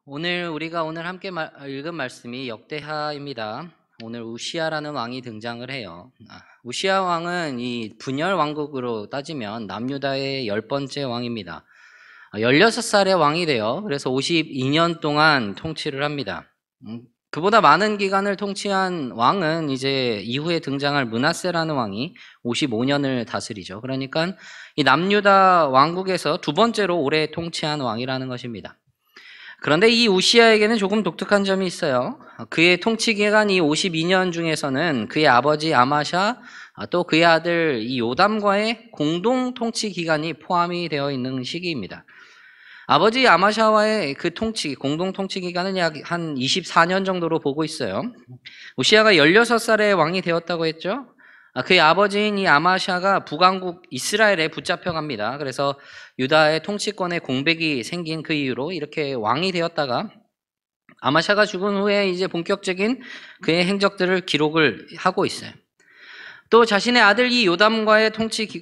우리가 함께 읽은 말씀이 역대하입니다. 오늘 우시아라는 왕이 등장을 해요. 우시아 왕은 이 분열 왕국으로 따지면 남유다의 10번째 왕입니다. 16살의 왕이 돼요. 그래서 52년 동안 통치를 합니다. 그보다 많은 기간을 통치한 왕은 이제 이후에 등장할 므낫세라는 왕이 55년을 다스리죠. 그러니까 이 남유다 왕국에서 두 번째로 오래 통치한 왕이라는 것입니다. 그런데 이 우시아에게는 조금 독특한 점이 있어요. 그의 통치 기간이 52년 중에서는 그의 아버지 아마샤, 또 그의 아들 이 요담과의 공동 통치 기간이 포함이 되어 있는 시기입니다. 아버지 아마샤와의 그 공동 통치 기간은 약 한 24년 정도로 보고 있어요. 우시아가 16살에 왕이 되었다고 했죠. 그의 아버지인 이 아마샤가 북왕국 이스라엘에 붙잡혀갑니다. 그래서 유다의 통치권에 공백이 생긴 그 이후로 이렇게 왕이 되었다가 아마샤가 죽은 후에 이제 본격적인 그의 행적들을 기록을 하고 있어요. 또 자신의 아들 이 요담과의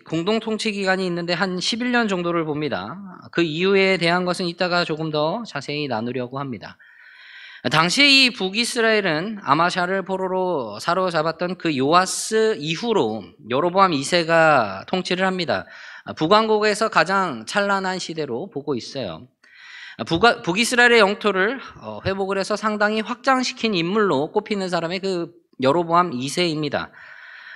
공동 통치 기간이 있는데 한 11년 정도를 봅니다. 그 이유에 대한 것은 이따가 조금 더 자세히 나누려고 합니다. 당시 이 북이스라엘은 아마샤를 포로로 사로잡았던 그 요아스 이후로 여로보암 2세가 통치를 합니다. 북왕국에서 가장 찬란한 시대로 보고 있어요. 북이스라엘의 영토를 회복을 해서 상당히 확장시킨 인물로 꼽히는 사람이 그 여로보암 2세입니다.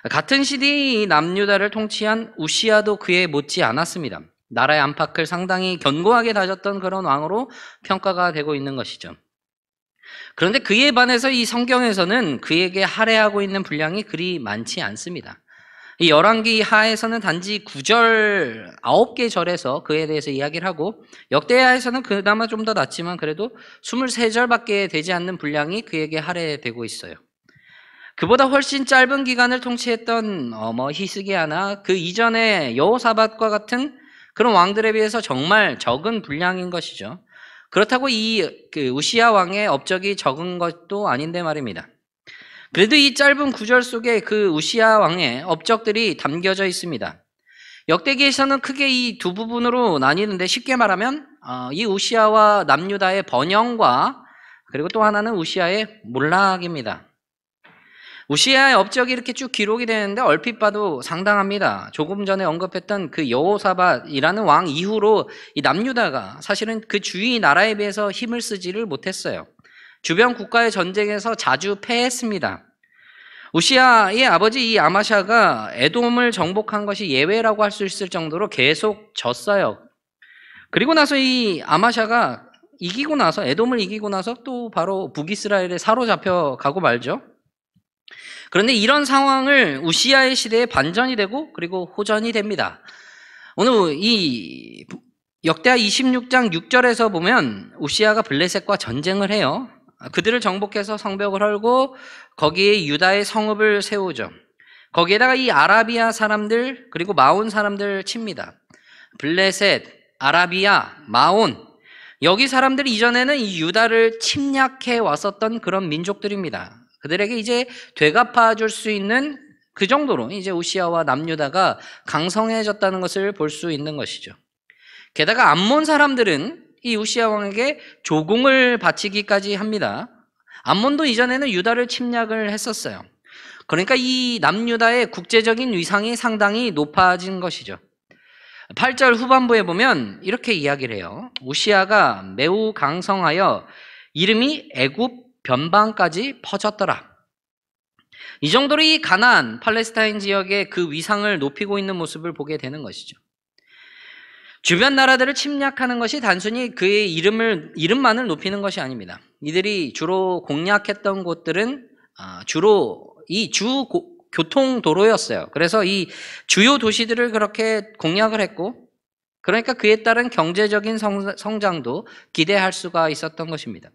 같은 시대의 남유다를 통치한 우시아도 그에 못지 않았습니다. 나라의 안팎을 상당히 견고하게 다졌던 그런 왕으로 평가가 되고 있는 것이죠. 그런데 그에 반해서 이 성경에서는 그에게 할애하고 있는 분량이 그리 많지 않습니다. 이 열왕기 하에서는 단지 9절, 9개 절에서 그에 대해서 이야기를 하고 역대하에서는 그나마 좀 더 낫지만 그래도 23절밖에 되지 않는 분량이 그에게 할애되고 있어요. 그보다 훨씬 짧은 기간을 통치했던 히스기야나 그 이전에 여호사밧과 같은 그런 왕들에 비해서 정말 적은 분량인 것이죠. 그렇다고 우시아 왕의 업적이 적은 것도 아닌데 말입니다. 그래도 이 짧은 구절 속에 그 우시아 왕의 업적들이 담겨져 있습니다. 역대기에서는 크게 이 두 부분으로 나뉘는데 쉽게 말하면 이 우시아와 남유다의 번영과 그리고 또 하나는 우시아의 몰락입니다. 우시아의 업적이 이렇게 쭉 기록이 되는데 얼핏 봐도 상당합니다. 조금 전에 언급했던 그 여호사밧이라는 왕 이후로 이 남유다가 사실은 그 주위 나라에 비해서 힘을 쓰지를 못했어요. 주변 국가의 전쟁에서 자주 패했습니다. 우시아의 아버지 이 아마샤가 에돔을 정복한 것이 예외라고 할 수 있을 정도로 계속 졌어요. 그리고 나서 이 아마샤가 에돔을 이기고 나서 또 바로 북이스라엘에 사로잡혀 가고 말죠. 그런데 이런 상황을 우시아의 시대에 반전이 되고 그리고 호전이 됩니다. 오늘 이 역대하 26장 6절에서 보면 우시아가 블레셋과 전쟁을 해요. 그들을 정복해서 성벽을 헐고 거기에 유다의 성읍을 세우죠. 거기에다가 이 아라비아 사람들 그리고 마온 사람들 칩니다. 블레셋, 아라비아, 마온 여기 사람들이 이전에는 이 유다를 침략해 왔었던 그런 민족들입니다. 그들에게 이제 되갚아 줄 수 있는 그 정도로 이제 우시아와 남유다가 강성해졌다는 것을 볼 수 있는 것이죠. 게다가 암몬 사람들은 이 우시아 왕에게 조공을 바치기까지 합니다. 암몬도 이전에는 유다를 침략을 했었어요. 그러니까 이 남유다의 국제적인 위상이 상당히 높아진 것이죠. 8절 후반부에 보면 이렇게 이야기를 해요. 우시아가 매우 강성하여 이름이 애굽 변방까지 퍼졌더라. 이 정도로 이 가나안, 팔레스타인 지역의 그 위상을 높이고 있는 모습을 보게 되는 것이죠. 주변 나라들을 침략하는 것이 단순히 그의 이름만을 높이는 것이 아닙니다. 이들이 주로 공략했던 곳들은 주로 교통도로였어요. 그래서 이 주요 도시들을 그렇게 공략을 했고, 그러니까 그에 따른 경제적인 성장도 기대할 수가 있었던 것입니다.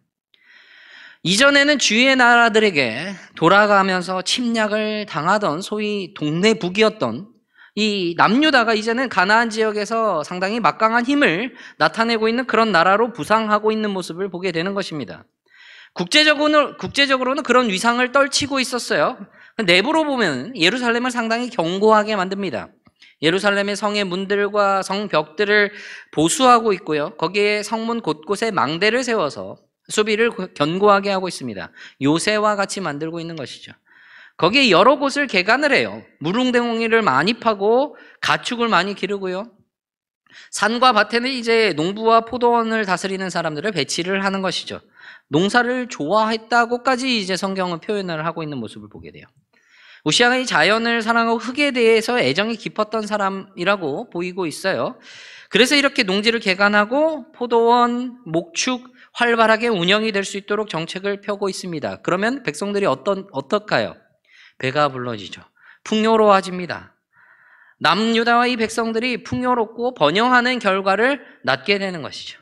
이전에는 주위의 나라들에게 돌아가면서 침략을 당하던 소위 동네북이었던 이 남유다가 이제는 가나안 지역에서 상당히 막강한 힘을 나타내고 있는 그런 나라로 부상하고 있는 모습을 보게 되는 것입니다. 국제적으로는 그런 위상을 떨치고 있었어요. 내부로 보면 예루살렘을 상당히 견고하게 만듭니다. 예루살렘의 성의 문들과 성벽들을 보수하고 있고요. 거기에 성문 곳곳에 망대를 세워서 수비를 견고하게 하고 있습니다. 요새와 같이 만들고 있는 것이죠. 거기에 여러 곳을 개간을 해요. 무릉덩이를 많이 파고 가축을 많이 기르고요. 산과 밭에는 이제 농부와 포도원을 다스리는 사람들을 배치를 하는 것이죠. 농사를 좋아했다고까지 이제 성경은 표현을 하고 있는 모습을 보게 돼요. 우시아가 이 자연을 사랑하고 흙에 대해서 애정이 깊었던 사람이라고 보이고 있어요. 그래서 이렇게 농지를 개간하고 포도원, 목축 활발하게 운영이 될 수 있도록 정책을 펴고 있습니다. 그러면 백성들이 어떨까요? 배가 불러지죠. 풍요로워집니다. 남유다와 이 백성들이 풍요롭고 번영하는 결과를 낳게 되는 것이죠.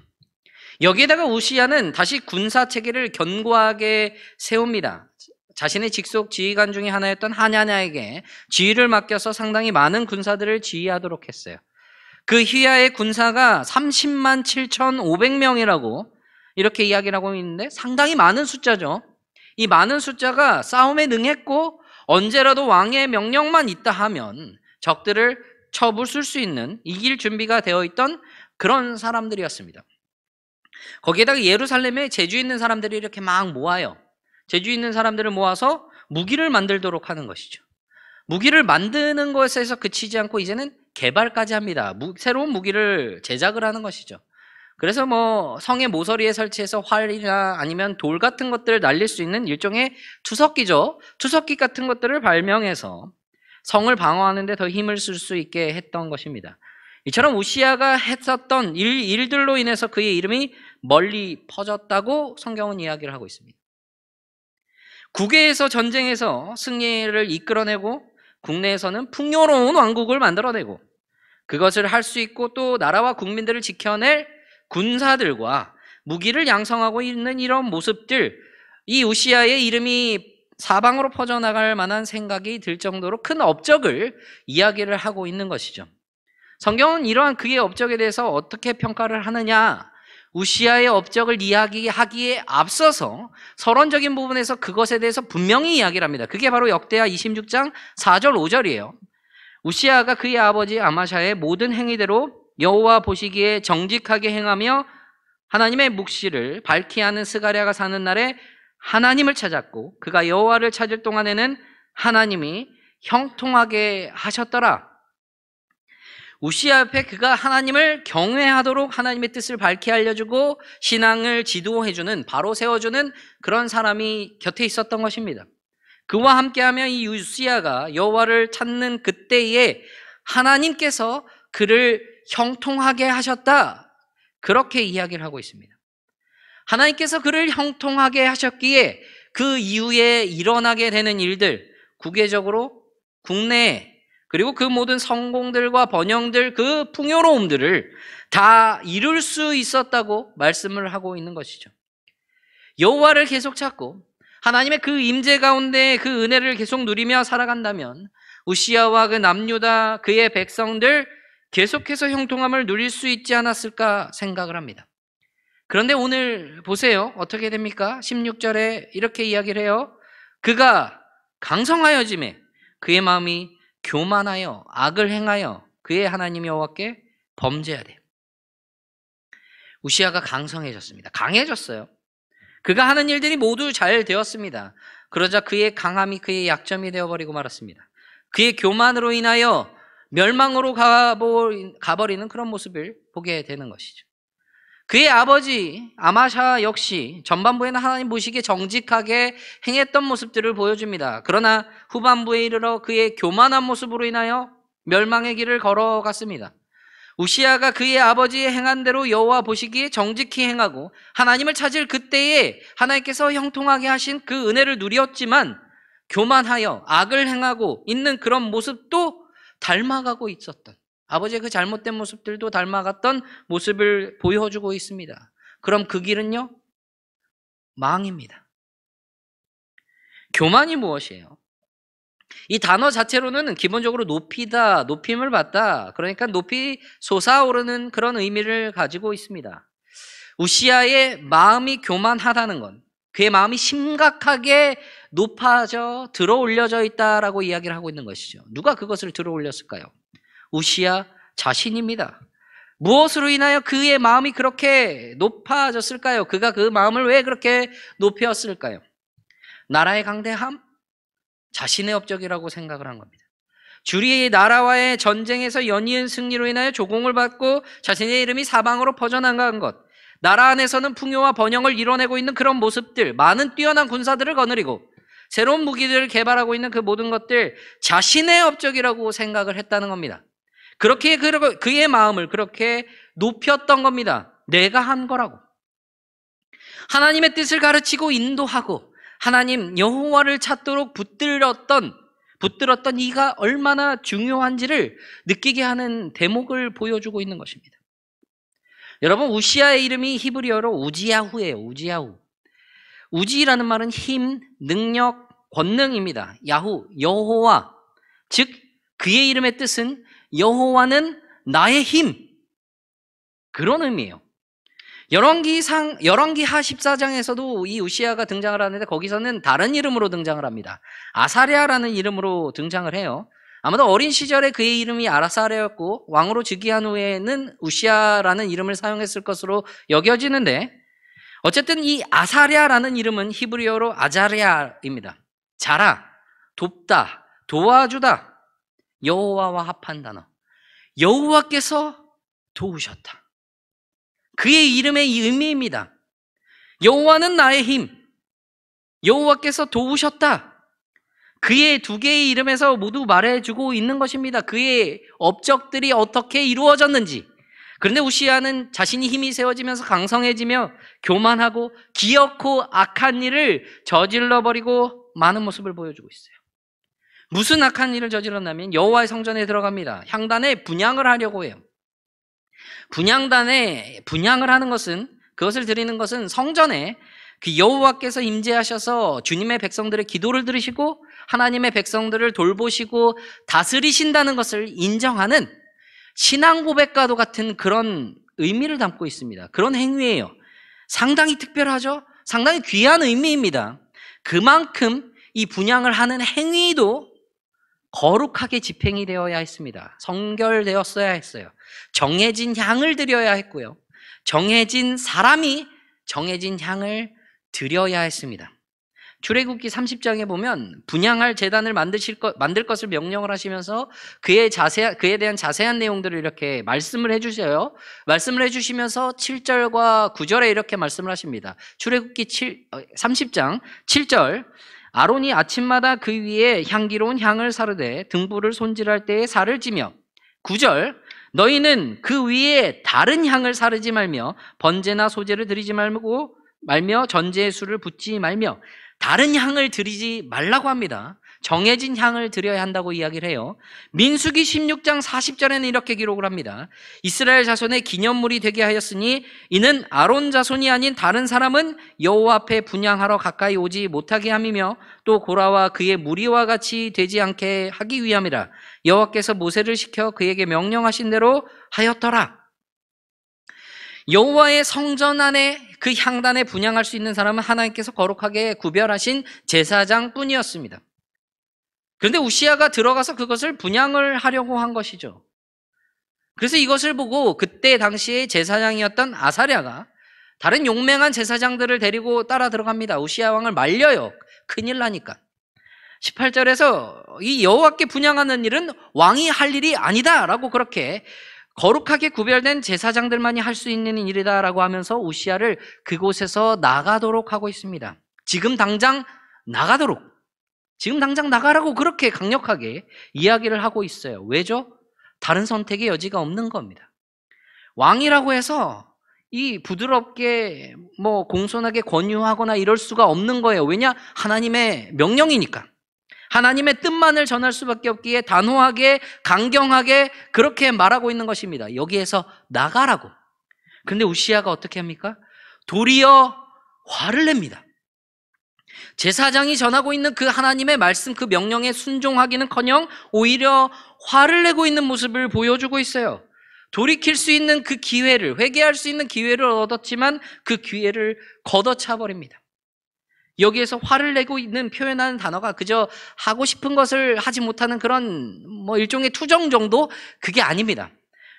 여기에다가 우시아는 다시 군사 체계를 견고하게 세웁니다. 자신의 직속 지휘관 중에 하나였던 하냐냐에게 지휘를 맡겨서 상당히 많은 군사들을 지휘하도록 했어요. 그 휘하의 군사가 30만 7,500명이라고 이렇게 이야기를 하고 있는데 상당히 많은 숫자죠. 이 많은 숫자가 싸움에 능했고 언제라도 왕의 명령만 있다 하면 적들을 쳐부술 수 있는 이길 준비가 되어 있던 그런 사람들이었습니다. 거기에다가 예루살렘에 재주 있는 사람들이 이렇게 막 모아요. 재주 있는 사람들을 모아서 무기를 만들도록 하는 것이죠. 무기를 만드는 것에서 그치지 않고 이제는 개발까지 합니다. 새로운 무기를 제작을 하는 것이죠. 그래서 성의 모서리에 설치해서 활이나 아니면 돌 같은 것들을 날릴 수 있는 일종의 투석기죠. 투석기 같은 것들을 발명해서 성을 방어하는 데 더 힘을 쓸 수 있게 했던 것입니다. 이처럼 우시아가 했었던 일들로 인해서 그의 이름이 멀리 퍼졌다고 성경은 이야기를 하고 있습니다. 국외에서 전쟁에서 승리를 이끌어내고 국내에서는 풍요로운 왕국을 만들어내고 그것을 할 수 있고 또 나라와 국민들을 지켜낼 군사들과 무기를 양성하고 있는 이런 모습들, 이 우시아의 이름이 사방으로 퍼져나갈 만한 생각이 들 정도로 큰 업적을 이야기를 하고 있는 것이죠. 성경은 이러한 그의 업적에 대해서 어떻게 평가를 하느냐, 우시아의 업적을 이야기하기에 앞서서 서론적인 부분에서 그것에 대해서 분명히 이야기를 합니다. 그게 바로 역대하 26장 4절 5절이에요. 우시아가 그의 아버지 아마샤의 모든 행위대로 여호와 보시기에 정직하게 행하며 하나님의 묵시를 밝히 하는 스가랴가 사는 날에 하나님을 찾았고 그가 여호와를 찾을 동안에는 하나님이 형통하게 하셨더라. 우시아 앞에 그가 하나님을 경외하도록 하나님의 뜻을 밝히 알려주고 신앙을 지도해주는, 바로 세워주는 그런 사람이 곁에 있었던 것입니다. 그와 함께하며 이 우시아가 여호와를 찾는 그때에 하나님께서 그를 형통하게 하셨다, 그렇게 이야기를 하고 있습니다. 하나님께서 그를 형통하게 하셨기에 그 이후에 일어나게 되는 일들, 국외적으로 국내에 그리고 그 모든 성공들과 번영들, 그 풍요로움들을 다 이룰 수 있었다고 말씀을 하고 있는 것이죠. 여호와를 계속 찾고 하나님의 그 임재 가운데 그 은혜를 계속 누리며 살아간다면 우시아와 그 남유다 그의 백성들 계속해서 형통함을 누릴 수 있지 않았을까 생각을 합니다. 그런데 오늘 보세요. 어떻게 됩니까? 16절에 이렇게 이야기를 해요. 그가 강성하여짐에 그의 마음이 교만하여 악을 행하여 그의 하나님 여호와께 범죄하되. 우시아가 강성해졌습니다. 강해졌어요. 그가 하는 일들이 모두 잘 되었습니다. 그러자 그의 강함이 그의 약점이 되어버리고 말았습니다. 그의 교만으로 인하여 멸망으로 가버리는 그런 모습을 보게 되는 것이죠. 그의 아버지 아마샤 역시 전반부에는 하나님 보시기에 정직하게 행했던 모습들을 보여줍니다. 그러나 후반부에 이르러 그의 교만한 모습으로 인하여 멸망의 길을 걸어갔습니다. 우시아가 그의 아버지의 행한 대로 여호와 보시기에 정직히 행하고 하나님을 찾을 그때에 하나님께서 형통하게 하신 그 은혜를 누렸지만 교만하여 악을 행하고 있는 그런 모습도 닮아가고 있었던, 아버지의 그 잘못된 모습들도 닮아갔던 모습을 보여주고 있습니다. 그럼 그 길은요? 망입니다. 교만이 무엇이에요? 이 단어 자체로는 기본적으로 높이다, 높임을 받다, 그러니까 높이 솟아오르는 그런 의미를 가지고 있습니다. 우시아의 마음이 교만하다는 건 그의 마음이 심각하게 높아져 들어올려져 있다라고 이야기를 하고 있는 것이죠. 누가 그것을 들어올렸을까요? 우시아 자신입니다. 무엇으로 인하여 그의 마음이 그렇게 높아졌을까요? 그가 그 마음을 왜 그렇게 높였을까요? 나라의 강대함? 자신의 업적이라고 생각을 한 겁니다. 주리의 나라와의 전쟁에서 연이은 승리로 인하여 조공을 받고 자신의 이름이 사방으로 퍼져나간 것, 나라 안에서는 풍요와 번영을 이뤄내고 있는 그런 모습들, 많은 뛰어난 군사들을 거느리고 새로운 무기들을 개발하고 있는 그 모든 것들, 자신의 업적이라고 생각을 했다는 겁니다. 그렇게 그의 마음을 그렇게 높였던 겁니다. 내가 한 거라고. 하나님의 뜻을 가르치고 인도하고 하나님 여호와를 찾도록 붙들었던 이가 얼마나 중요한지를 느끼게 하는 대목을 보여주고 있는 것입니다. 여러분, 우시아의 이름이 히브리어로 우지야후예요. 우지야후. 우지라는 말은 힘, 능력, 권능입니다. 야후, 여호와. 즉 그의 이름의 뜻은 여호와는 나의 힘, 그런 의미예요. 열왕기하 14장에서도 이 우시아가 등장을 하는데 거기서는 다른 이름으로 등장을 합니다. 아사랴라는 이름으로 등장을 해요. 아마도 어린 시절에 그의 이름이 아사랴였고 왕으로 즉위한 후에는 우시아라는 이름을 사용했을 것으로 여겨지는데, 어쨌든 이 아사랴라는 이름은 히브리어로 아자랴입니다. 자라, 돕다, 도와주다, 여호와와 합한 단어. 여호와께서 도우셨다. 그의 이름의 이 의미입니다. 여호와는 나의 힘, 여호와께서 도우셨다. 그의 두 개의 이름에서 모두 말해주고 있는 것입니다. 그의 업적들이 어떻게 이루어졌는지. 그런데 우시아는 자신이 힘이 세워지면서 강성해지며 교만하고 기어코 악한 일을 저질러버리고 많은 모습을 보여주고 있어요. 무슨 악한 일을 저질렀냐면 여호와의 성전에 들어갑니다. 향단에 분향을 하려고 해요. 분향을 하는 것은, 그것을 드리는 것은 성전에 그 여호와께서 임재하셔서 주님의 백성들의 기도를 들으시고 하나님의 백성들을 돌보시고 다스리신다는 것을 인정하는 신앙 고백과도 같은 그런 의미를 담고 있습니다. 그런 행위예요. 상당히 특별하죠? 상당히 귀한 의미입니다. 그만큼 이 분향을 하는 행위도 거룩하게 집행이 되어야 했습니다. 성결되었어야 했어요. 정해진 향을 드려야 했고요. 정해진 사람이 정해진 향을 드려야 했습니다. 출애굽기 30장에 보면 분향할 제단을 만들 것을 명령을 하시면서 그에 대한 자세한 내용들을 이렇게 말씀을 해주세요. 말씀을 해주시면서 7절과 9절에 이렇게 말씀을 하십니다. 출애굽기 30장 7절, 아론이 아침마다 그 위에 향기로운 향을 사르되 등불을 손질할 때에 살을 찌며, 9절, 너희는 그 위에 다른 향을 사르지 말며 번제나 소제를 드리지 말며 전제의 술을 붓지 말며 다른 향을 드리지 말라고 합니다. 정해진 향을 드려야 한다고 이야기를 해요. 민수기 16장 40절에는 이렇게 기록을 합니다. 이스라엘 자손의 기념물이 되게 하였으니 이는 아론 자손이 아닌 다른 사람은 여호와 앞에 분향하러 가까이 오지 못하게 함이며 또 고라와 그의 무리와 같이 되지 않게 하기 위함이라. 여호와께서 모세를 시켜 그에게 명령하신 대로 하였더라. 여호와의 성전 안에 그 향단에 분향할 수 있는 사람은 하나님께서 거룩하게 구별하신 제사장뿐이었습니다. 그런데 우시아가 들어가서 그것을 분향을 하려고 한 것이죠. 그래서 이것을 보고 그때 당시에 제사장이었던 아사랴가 다른 용맹한 제사장들을 데리고 따라 들어갑니다. 우시아 왕을 말려요. 큰일 나니까. 18절에서 이 여호와께 분향하는 일은 왕이 할 일이 아니다 라고, 그렇게 거룩하게 구별된 제사장들만이 할 수 있는 일이다 라고 하면서 우시아를 그곳에서 나가도록 하고 있습니다. 지금 당장 나가라고 그렇게 강력하게 이야기를 하고 있어요. 왜죠? 다른 선택의 여지가 없는 겁니다. 왕이라고 해서 이 부드럽게 공손하게 권유하거나 이럴 수가 없는 거예요. 왜냐? 하나님의 명령이니까. 하나님의 뜻만을 전할 수밖에 없기에 단호하게, 강경하게 그렇게 말하고 있는 것입니다. 여기에서 나가라고. 그런데 우시아가 어떻게 합니까? 도리어 화를 냅니다. 제사장이 전하고 있는 그 하나님의 말씀, 그 명령에 순종하기는커녕 오히려 화를 내고 있는 모습을 보여주고 있어요. 돌이킬 수 있는 그 기회를, 회개할 수 있는 기회를 얻었지만 그 기회를 걷어차 버립니다. 여기에서 화를 내고 있는, 표현하는 단어가 그저 하고 싶은 것을 하지 못하는 그런 일종의 투정 정도? 그게 아닙니다.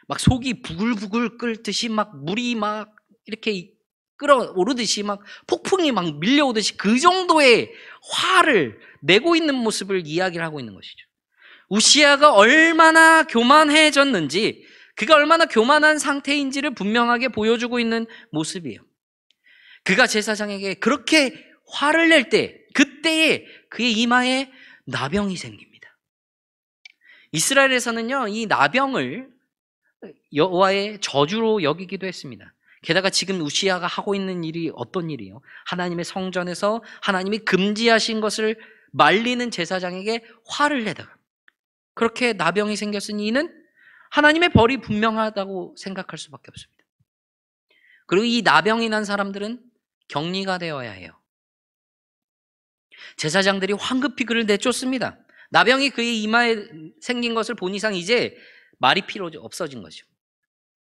막 속이 부글부글 끓듯이 막 물이 막 이렇게 끓어오르듯이 막 폭풍이 막 밀려오듯이 그 정도의 화를 내고 있는 모습을 이야기를 하고 있는 것이죠. 우시아가 얼마나 교만해졌는지, 그가 얼마나 교만한 상태인지를 분명하게 보여주고 있는 모습이에요. 그가 제사장에게 그렇게 화를 낼 때, 그때에 그의 이마에 나병이 생깁니다. 이스라엘에서는요, 이 나병을 여호와의 저주로 여기기도 했습니다. 게다가 지금 우시아가 하고 있는 일이 어떤 일이에요? 하나님의 성전에서 하나님이 금지하신 것을 말리는 제사장에게 화를 내다가 그렇게 나병이 생겼으니 이는 하나님의 벌이 분명하다고 생각할 수밖에 없습니다. 그리고 이 나병이 난 사람들은 격리가 되어야 해요. 제사장들이 황급히 그를 내쫓습니다. 나병이 그의 이마에 생긴 것을 본 이상 이제 말이 필요 없어진 거죠.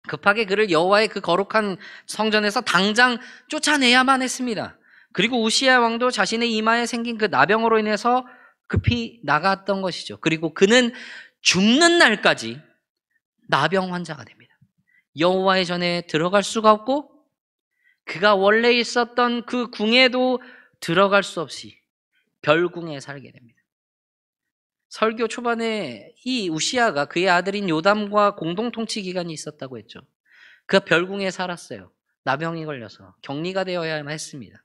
급하게 그를 여호와의 그 거룩한 성전에서 당장 쫓아내야만 했습니다. 그리고 우시아 왕도 자신의 이마에 생긴 그 나병으로 인해서 급히 나갔던 것이죠. 그리고 그는 죽는 날까지 나병 환자가 됩니다. 여호와의 전에 들어갈 수가 없고 그가 원래 있었던 그 궁에도 들어갈 수 없이 별궁에 살게 됩니다. 설교 초반에 이 우시아가 그의 아들인 요담과 공동통치 기간이 있었다고 했죠. 그가 별궁에 살았어요. 나병이 걸려서 격리가 되어야만 했습니다.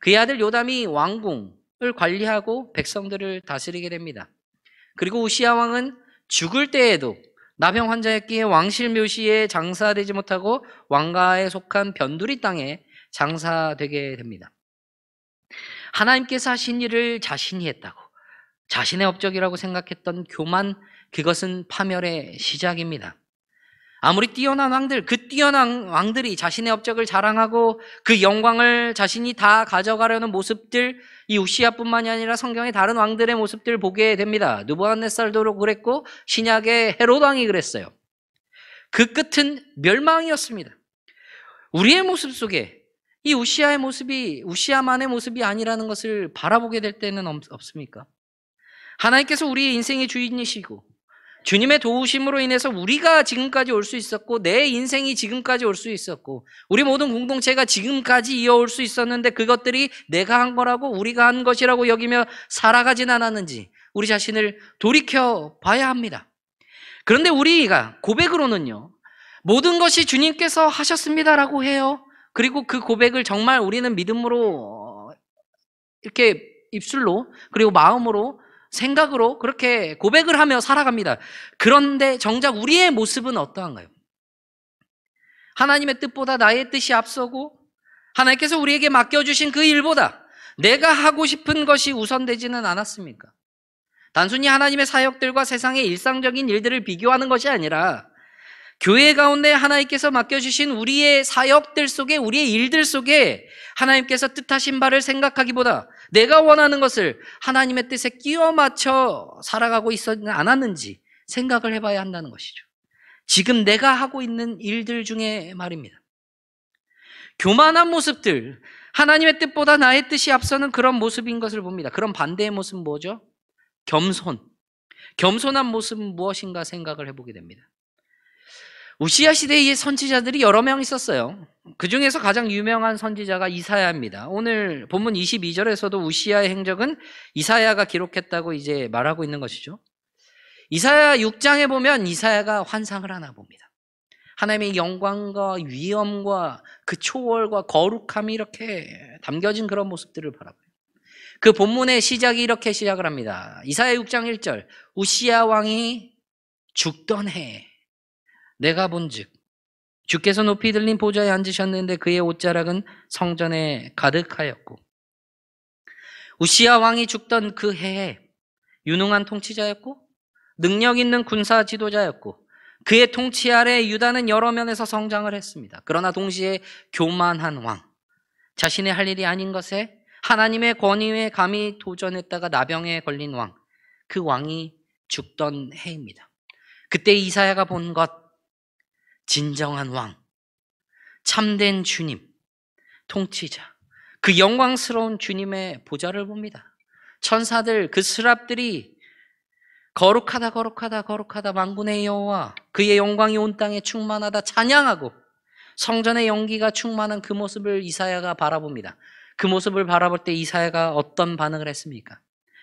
그의 아들 요담이 왕궁을 관리하고 백성들을 다스리게 됩니다. 그리고 우시아 왕은 죽을 때에도 나병 환자였기에 왕실 묘시에 장사되지 못하고 왕가에 속한 변두리 땅에 장사되게 됩니다. 하나님께서 하신 일을 자신이 했다고 자신의 업적이라고 생각했던 교만, 그것은 파멸의 시작입니다. 아무리 뛰어난 왕들, 그 뛰어난 왕들이 자신의 업적을 자랑하고 그 영광을 자신이 다 가져가려는 모습들, 이 우시아뿐만이 아니라 성경의 다른 왕들의 모습들 보게 됩니다. 느부갓네살도 그랬고 신약의 헤롯 왕이 그랬어요. 그 끝은 멸망이었습니다. 우리의 모습 속에 이 우시아의 모습이 우시아만의 모습이 아니라는 것을 바라보게 될 때는 없습니까? 하나님께서 우리의 인생의 주인이시고 주님의 도우심으로 인해서 우리가 지금까지 올 수 있었고 내 인생이 지금까지 올 수 있었고 우리 모든 공동체가 지금까지 이어올 수 있었는데 그것들이 내가 한 거라고 우리가 한 것이라고 여기며 살아가진 않았는지 우리 자신을 돌이켜 봐야 합니다. 그런데 우리가 고백으로는요, 모든 것이 주님께서 하셨습니다라고 해요. 그리고 그 고백을 정말 우리는 믿음으로 이렇게 입술로 그리고 마음으로 생각으로 그렇게 고백을 하며 살아갑니다. 그런데 정작 우리의 모습은 어떠한가요? 하나님의 뜻보다 나의 뜻이 앞서고 하나님께서 우리에게 맡겨주신 그 일보다 내가 하고 싶은 것이 우선되지는 않았습니까? 단순히 하나님의 사역들과 세상의 일상적인 일들을 비교하는 것이 아니라 교회 가운데 하나님께서 맡겨주신 우리의 사역들 속에 우리의 일들 속에 하나님께서 뜻하신 바를 생각하기보다 내가 원하는 것을 하나님의 뜻에 끼워 맞춰 살아가고 있었지 않았는지 생각을 해봐야 한다는 것이죠. 지금 내가 하고 있는 일들 중에 말입니다. 교만한 모습들, 하나님의 뜻보다 나의 뜻이 앞서는 그런 모습인 것을 봅니다. 그런 반대의 모습은 뭐죠? 겸손한 모습은 무엇인가 생각을 해보게 됩니다. 우시아 시대의 선지자들이 여러 명 있었어요. 그 중에서 가장 유명한 선지자가 이사야입니다. 오늘 본문 22절에서도 우시아의 행적은 이사야가 기록했다고 이제 말하고 있는 것이죠. 이사야 6장에 보면 이사야가 환상을 하나 봅니다. 하나님의 영광과 위엄과 그 초월과 거룩함이 이렇게 담겨진 그런 모습들을 바라봐요. 그 본문의 시작이 이렇게 시작을 합니다. 이사야 6장 1절, 우시아 왕이 죽던 해에 내가 본즉 주께서 높이 들린 보좌에 앉으셨는데 그의 옷자락은 성전에 가득하였고, 우시아 왕이 죽던 그 해에 유능한 통치자였고 능력 있는 군사 지도자였고 그의 통치 아래 유다는 여러 면에서 성장을 했습니다. 그러나 동시에 교만한 왕, 자신의 할 일이 아닌 것에 하나님의 권위에 감히 도전했다가 나병에 걸린 왕, 그 왕이 죽던 해입니다. 그때 이사야가 본 것, 진정한 왕, 참된 주님, 통치자, 그 영광스러운 주님의 보좌를 봅니다. 천사들, 그 스랍들이 거룩하다 거룩하다 거룩하다 만군의 여호와, 그의 영광이 온 땅에 충만하다 찬양하고 성전의 연기가 충만한 그 모습을 이사야가 바라봅니다. 그 모습을 바라볼 때 이사야가 어떤 반응을 했습니까?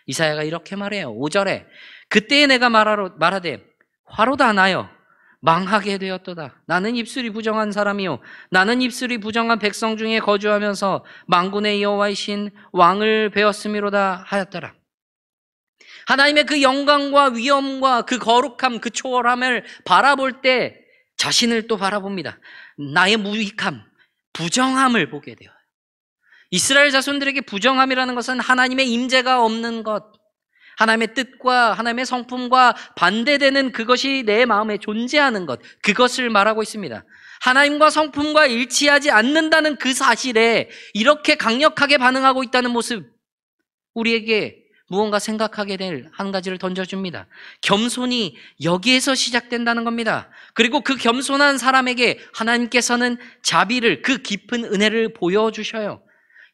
이사야가 이렇게 말해요. 5절에 그때에 내가 말하되 화로다 나여 망하게 되었도다. 나는 입술이 부정한 사람이요 나는 입술이 부정한 백성 중에 거주하면서 만군의 여호와이신 왕을 배웠음이로다 하였더라. 하나님의 그 영광과 위엄과 그 거룩함, 그 초월함을 바라볼 때 자신을 또 바라봅니다. 나의 무익함, 부정함을 보게 돼요. 이스라엘 자손들에게 부정함이라는 것은 하나님의 임재가 없는 것, 하나님의 뜻과 하나님의 성품과 반대되는 그것이 내 마음에 존재하는 것, 그것을 말하고 있습니다. 하나님과 성품과 일치하지 않는다는 그 사실에 이렇게 강력하게 반응하고 있다는 모습, 우리에게 무언가 생각하게 될 한 가지를 던져줍니다. 겸손이 여기에서 시작된다는 겁니다. 그리고 그 겸손한 사람에게 하나님께서는 자비를, 그 깊은 은혜를 보여주셔요.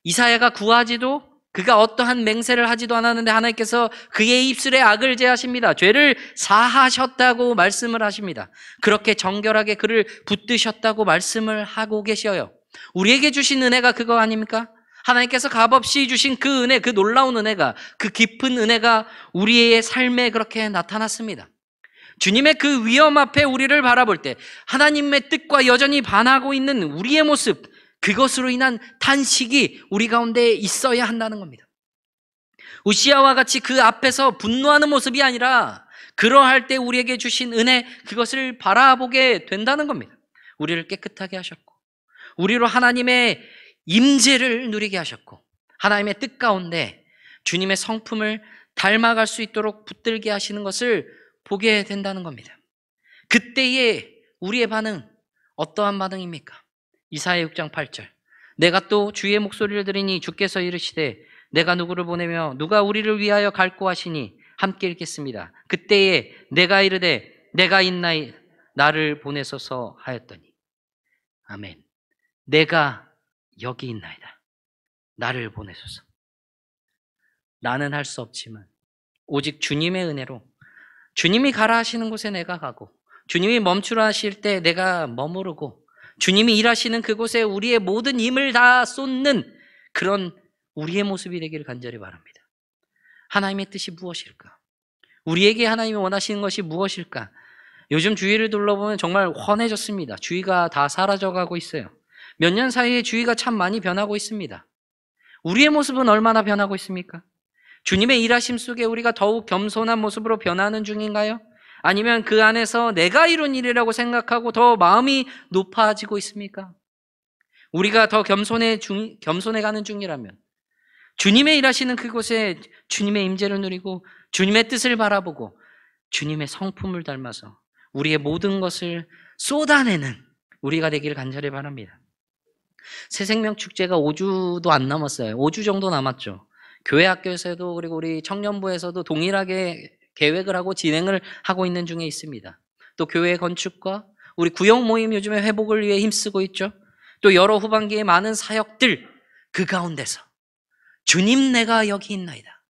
이사야가 구하지도, 그가 어떠한 맹세를 하지도 않았는데 하나님께서 그의 입술에 악을 제하십니다. 죄를 사하셨다고 말씀을 하십니다. 그렇게 정결하게 그를 붙드셨다고 말씀을 하고 계셔요. 우리에게 주신 은혜가 그거 아닙니까? 하나님께서 값없이 주신 그 은혜, 그 놀라운 은혜가, 그 깊은 은혜가 우리의 삶에 그렇게 나타났습니다. 주님의 그 위엄 앞에 우리를 바라볼 때 하나님의 뜻과 여전히 반하고 있는 우리의 모습, 그것으로 인한 탄식이 우리 가운데 있어야 한다는 겁니다. 우시아와 같이 그 앞에서 분노하는 모습이 아니라 그러할 때 우리에게 주신 은혜, 그것을 바라보게 된다는 겁니다. 우리를 깨끗하게 하셨고 우리로 하나님의 임재를 누리게 하셨고 하나님의 뜻 가운데 주님의 성품을 닮아갈 수 있도록 붙들게 하시는 것을 보게 된다는 겁니다. 그때의 우리의 반응, 어떠한 반응입니까? 이사야 6장 8절, 내가 또 주의 목소리를 들으니 주께서 이르시되 내가 누구를 보내며 누가 우리를 위하여 갈고 하시니 함께 읽겠습니다. 그때에 내가 이르되 내가 있나이 나를 보내소서 하였더니. 아멘. 내가 여기 있나이다. 나를 보내소서. 나는 할 수 없지만 오직 주님의 은혜로 주님이 가라 하시는 곳에 내가 가고 주님이 멈추라 하실 때 내가 머무르고 주님이 일하시는 그곳에 우리의 모든 힘을 다 쏟는 그런 우리의 모습이 되기를 간절히 바랍니다. 하나님의 뜻이 무엇일까? 우리에게 하나님이 원하시는 것이 무엇일까? 요즘 주위를 둘러보면 정말 훤해졌습니다. 주위가 다 사라져가고 있어요. 몇 년 사이에 주위가 참 많이 변하고 있습니다. 우리의 모습은 얼마나 변하고 있습니까? 주님의 일하심 속에 우리가 더욱 겸손한 모습으로 변하는 중인가요? 아니면 그 안에서 내가 이룬 일이라고 생각하고 더 마음이 높아지고 있습니까? 우리가 더 겸손해가는 중이라면 주님의 일하시는 그곳에 주님의 임재를 누리고 주님의 뜻을 바라보고 주님의 성품을 닮아서 우리의 모든 것을 쏟아내는 우리가 되기를 간절히 바랍니다. 새생명 축제가 5주도 안 남았어요. 5주 정도 남았죠. 교회 학교에서도 그리고 우리 청년부에서도 동일하게 계획을 하고 진행을 하고 있는 중에 있습니다. 또 교회 건축과 우리 구역 모임 요즘에 회복을 위해 힘쓰고 있죠. 또 여러 후반기에 많은 사역들, 그 가운데서 주님 내가 여기 있나이다.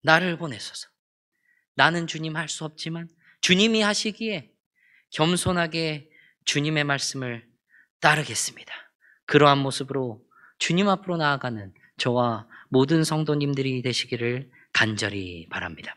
나를 보내소서. 나는 주님 할 수 없지만 주님이 하시기에 겸손하게 주님의 말씀을 따르겠습니다. 그러한 모습으로 주님 앞으로 나아가는 저와 모든 성도님들이 되시기를 간절히 바랍니다.